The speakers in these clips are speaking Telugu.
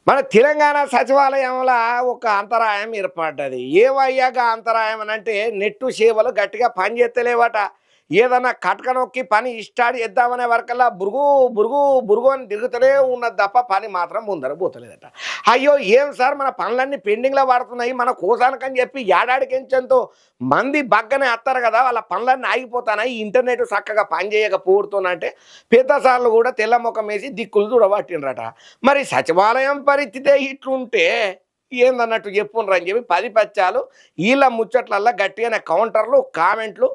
మన తెలంగాణ సచివాలయంలో ఒక అంతరాయం ఏర్పడ్డది. ఏమయ్యాక అంతరాయం అనంటే నెట్టు సేవలు గట్టిగా పనిచేత్తలేవట. ఏదన్నా కటక నొక్కి పని స్టార్ట్ చేద్దామనే వరకల్లా బురుగు, బురుగు, బురుగు అని తిరుగుతూనే ఉన్నది తప్ప పని మాత్రం ముందరకు పోతలేదట. అయ్యో! ఏం సార్ మన పనులన్నీ పెండింగ్‌లో పడుతున్నాయి. మన కోసానికని చెప్పి ఏడాడికెంచెంతో మంది బగ్గనే అత్తారు కదా! వాళ్ళ పనులన్నీ ఆగిపోతాన్నాయి. ఇంటర్నెట్ చక్కగా పనిచేయకపోవుడుతోనంటే పెద్దసార్లు కూడా తెల్ల మొఖమేసి దిక్కులు చూడబట్టిండ్రట. మరి సచివాలయం పరిస్థితే ఇట్లుంటే ఏందన్నట్టు చెప్పుండ్రని చెప్పి 10 పచ్చాలు ఈళ్ళ ముచ్చట్లల్లా గట్టిగానే కౌంటర్లు, కామెంట్లు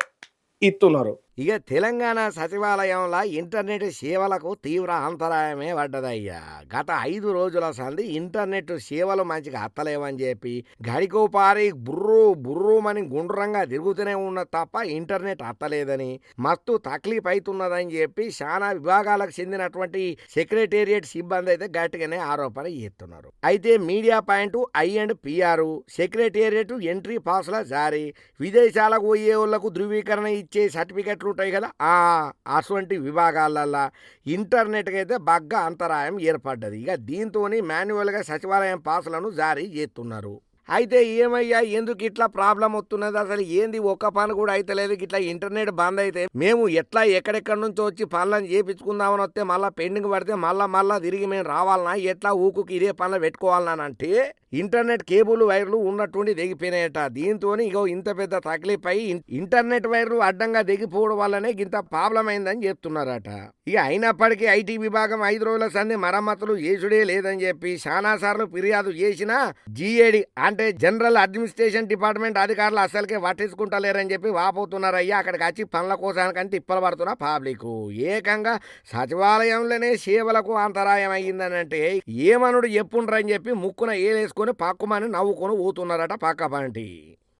ఇస్తున్నారు. ఇక తెలంగాణ సచివాలయంలో ఇంటర్నెట్ సేవలకు తీవ్ర అంతరాయమే పడ్డదయ్యా. గత 5 రోజుల సంది ఇంటర్నెట్ సేవలు మంచిగా అత్తలేవని చెప్పి గడికోపారి బుర్రు బుర్రుమని గుండ్రంగా తిరుగుతూనే ఉన్నది తప్ప ఇంటర్నెట్ అత్తలేదని మస్తు తక్లీఫ్ అవుతున్నదని చెప్పి చాలా విభాగాలకు చెందినటువంటి సెక్రటేరియట్ సిబ్బంది అయితే గట్టిగానే ఆరోపణ చేస్తున్నారు. అయితే మీడియా పాయింట్ ఐ&PR సెక్రటేరియట్ ఎంట్రీ పాస్ల జారీ విదేశాలకు పోయే వాళ్లకు ధృవీకరణ ఇచ్చే సర్టిఫికెట్లు ఉంటాయి కదా అటువంటి విభాగాలల్లో ఇంటర్నెట్కి అయితే బాగా అంతరాయం ఏర్పడ్డది. ఇక దీంతో మాన్యువల్గా సచివాలయం పాసులను జారీ చేస్తున్నారు. అయితే ఏమయ్యా ఎందుకు ఇట్లా ప్రాబ్లం వస్తున్నది, అసలు ఏంది ఒక్క పని కూడా అయితలేదు, ఇట్లా ఇంటర్నెట్ బంద్ అయితే మేము ఎట్లా ఎక్కడెక్కడి నుంచో వచ్చి పనులను చేయించుకుందామని వస్తే మళ్ళీ పెండింగ్ పడితే మళ్ళా తిరిగి మేము రావాలన్నా ఎట్లా ఊకుకి ఇదే పనులు పెట్టుకోవాలన్నా అంటే ఇంటర్నెట్ కేబుల్ వైర్లు ఉన్నట్టుండి దిగిపోయినాయట. దీంతో ఇగో ఇంత పెద్ద తక్లీఫ్ అయి ఇంటర్నెట్ వైర్లు అడ్డంగా దిగిపోవడం వల్లనే ఇంత ప్రాబ్లం అయిందని చెప్తున్నారట. ఇక అయినప్పటికీ ఐటీ విభాగం 5 రోజుల సంది మరమ్మతులు చేసుడే లేదని చెప్పి చాలాసార్లు ఫిర్యాదు చేసినా GAD అంటే జనరల్ అడ్మినిస్ట్రేషన్ డిపార్ట్మెంట్ అధికారులు అసలుకే పట్టించుకుంటలేరని చెప్పి వాపోతున్నారయ్యా. అక్కడికి వచ్చి పనుల కోసానికని తిప్పలు పడుతున్న పబ్లిక్ ఏకంగా సచివాలయంలోనే సేవలకు అంతరాయం అయ్యిందని అంటే ఏమనుడు చెప్పుండ్రని చెప్పి ముక్కున ఏలేసుకొని పక్కుమని నవ్వుకొని పోతున్నారట పక్క పంటి.